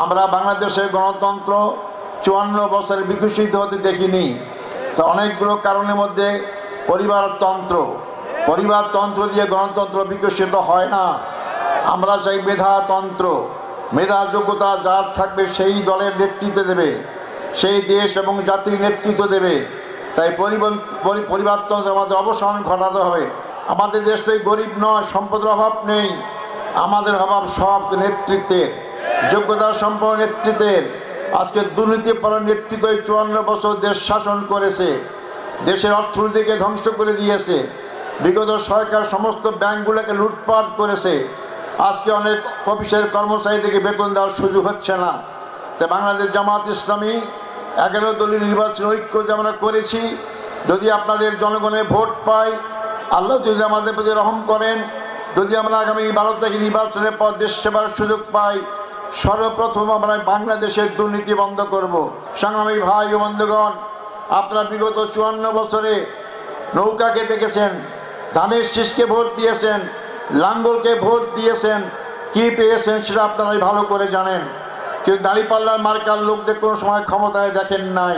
আমরা বাংলাদেশের গণতন্ত্র 54 বছরে বিকশিত হতে দেখিনি। তো অনেকগুলো কারণের মধ্যে পরিবারতন্ত্র দিয়ে গণতন্ত্র বিকশিত হয় না। আমরা চাই মেধাতন্ত্র। মেধা যোগ্যতা যার থাকবে সেই দলের নেতৃত্ব দেবে, সেই দেশ এবং জাতির নেতৃত্ব দেবে। তাই পরিবারতন্ত্র আমাদের অবসান ঘটাতে হবে। আমাদের দেশ থেকে গরিব নয়, সম্পদের অভাব নেই, আমাদের অভাব সব নেতৃত্বের, যোগ্যতা সম্পন্ন নেতৃত্বের। আজকে দুর্নীতিপর নেতৃত্ব 54 বছর দেশ শাসন করেছে, দেশের অর্থনীতিকে ধ্বংস করে দিয়েছে। বিগত সরকার সমস্ত ব্যাংকগুলোকে লুটপাট করেছে। আজকে অনেক অফিসের কর্মচারীদেরকে বেতন দেওয়ার সুযোগ হচ্ছে না। তাই বাংলাদেশ জামাত ইসলামী 11 দলীয় নির্বাচন ঐক্য যে আমরা করেছি, যদি আপনাদের জনগণের ভোট পাই, আল্লাহ যদি আমাদের প্রতি রহম করেন, যদি আমরা আগামী 12 তারিখ নির্বাচনের পর দেশ সেবার সুযোগ পাই, সর্বপ্রথম আমরা বাংলাদেশের দুর্নীতি বন্ধ করব। সংগ্রামী ভাই ও বন্ধুগণ, আপনারা বিগত 54 বছরে নৌকাকে দেখেছেন, ধানের শীষকে ভোট দিয়েছেন, লাঙ্গলকে ভোট দিয়েছেন, কি পেয়েছেন সেটা আপনারাই ভালো করে জানেন। কেউ দাঁড়িপাল্লার মার্কার লোকদের কোনো সময় ক্ষমতায় দেখেন নাই।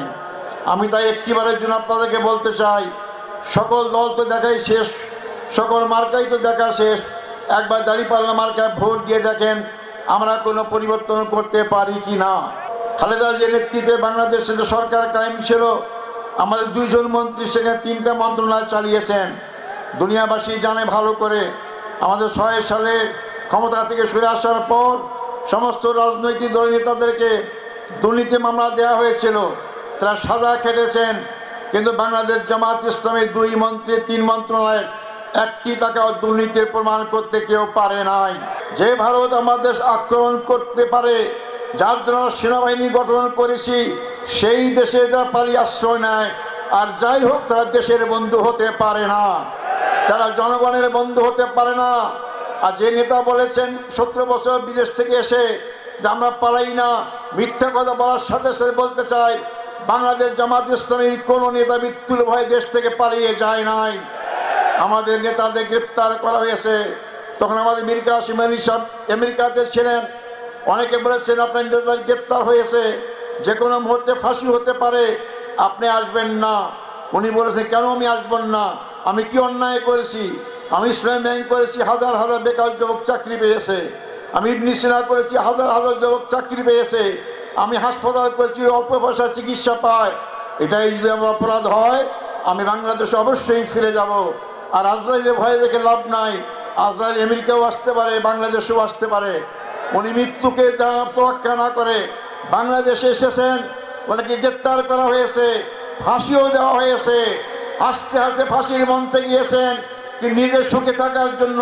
আমি তাই একটিবারের জন্য আপনাদেরকে বলতে চাই, সকল দল তো দেখাই শেষ, সকল মার্কাই তো দেখা শেষ। একবার দাঁড়িপাল্লা মার্কায় ভোট দিয়ে দেখেন আমরা কোনো পরিবর্তন করতে পারি কি না। খালেদা জিয়ার নেতৃত্বে বাংলাদেশে যে সরকার কায়েম ছিল, আমাদের 2 জন মন্ত্রী সেখানে 3টা মন্ত্রণালয় চালিয়েছেন। দুনিয়াবাসী জানে ভালো করে, আমাদের 6 সালে ক্ষমতা থেকে সরে আসার পর সমস্ত রাজনৈতিক দলের নেতাদেরকে দুর্নীতি মামলা দেওয়া হয়েছিল, তারা সাজা খেটেছেন। কিন্তু বাংলাদেশ জামাত ইসলামের 2 মন্ত্রী 3 মন্ত্রণালয়ে 1টি টাকাও দুর্নীতির প্রমাণ করতে কেউ পারে নাই। যে ভারত আমাদের আক্রমণ করতে পারে, যার জন্য সেনাবাহিনী গঠন করেছি, সেই দেশে যা পালিয়ে আশ্রয় নেয়, আর যাই হোক তারা দেশের বন্ধু হতে পারে না, তারা জনগণের বন্ধু হতে পারে না। আর যে নেতা বলেছেন 17 বছর বিদেশ থেকে এসে যে আমরা পালাই না, মিথ্যা কথা বলার সাথে সাথে বলতে চাই, বাংলাদেশ জামাত ইসলামীর কোনো নেতা মৃত্যুর ভয়ে দেশ থেকে পালিয়ে যায় নাই। আমাদের নেতাদের গ্রেপ্তার করা হয়েছে। তখন আমাদের মীর কাসেম আলী সাহেব আমেরিকাতে ছিলেন। অনেকে বলেছেন আপনার নেতাদের গ্রেপ্তার হয়েছে, যে কোনো মুহূর্তে ফাঁসি হতে পারে, আপনি আসবেন না। উনি বলেছেন কেন আমি আসবেন না, আমি কি অন্যায় করেছি? আমি ইসলাম ব্যাংক করেছি, হাজার হাজার বেকার যুবক চাকরি পেয়েছে। আমি ইবনে সিনা করেছি, হাজার হাজার যুবক চাকরি পেয়েছে। আমি হাসপাতাল করেছি, অল্প পয়সায় চিকিৎসা পায়। এটাই যদি আমার অপরাধ হয়, আমি বাংলাদেশে অবশ্যই ফিরে যাব। আর আজরাইলের ভয়ে দেখে লাভ নাই, আজরাইল আমেরিকাও আসতে পারে, বাংলাদেশেও আসতে পারে। উনি মৃত্যুকে তোয়াক্কা না করে বাংলাদেশে এসেছেন, ওনাকে গ্রেপ্তার করা হয়েছে, ফাঁসিও দেওয়া হয়েছে। আস্তে আস্তে ফাঁসির মঞ্চে গিয়েছেন, কি নিজের সুখে থাকার জন্য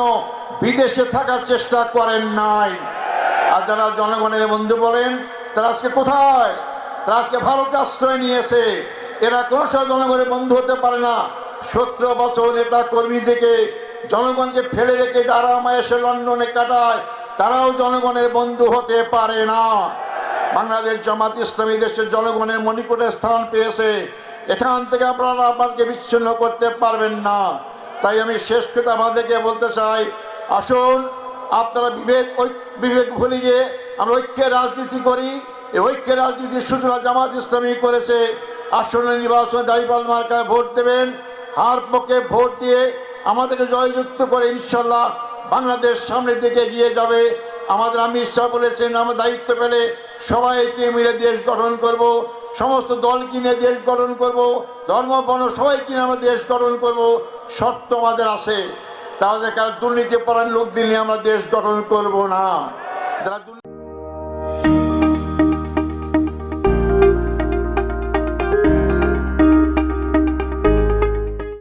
বিদেশে থাকার চেষ্টা করেন নাই। আর যারা জনগণের বন্ধু বলেন, তারা আজকে কোথায়? তারা আজকে ভারতে আশ্রয় নিয়েছে। এরা কোনো সময় জনগণের বন্ধু হতে পারে না। 17 বছর নেতা কর্মী থেকে জনগণকে ফেলে রেখে যারা এসে লন্ডনে কাটায়, তারাও জনগণের বন্ধু হতে পারে না। বাংলাদেশ জামাত ইসলামী দেশের জনগণের মণিপুরে স্থান পেয়েছে, এখান থেকে আপনারা আপনাকে বিচ্ছিন্ন করতে পারবেন না। তাই আমি শেষ কথা আমাদেরকে বলতে চাই, আসুন আপনারা বিভেদ ভুলিয়ে আমরা ঐক্যের রাজনীতি করি। এই ঐক্যের রাজনীতির সূচনা জামাত ইসলামী করেছে। আসন্ন নির্বাচনে দাঁড়িপাল্লা মার্কায় ভোট দেবেন, হার পক্ষে ভোট দিয়ে আমাদেরকে জয়যুক্ত করে ইনশাল্লাহ বাংলাদেশ সামনের দিকে এগিয়ে যাবে। আমাদের আমির শাহ বলেছেন, আমরা দায়িত্ব পেলে সবাইকে মিলে দেশ গঠন করব, সমস্ত দল কিনে দেশ গঠন করব, ধর্ম বর্ণ সবাই কিনে আমরা দেশ গঠন করব। শর্ত আমাদের আছে, তাহলে কার দুর্নীতি পরায়ণ লোক দিলে আমরা দেশ গঠন করব না। যারা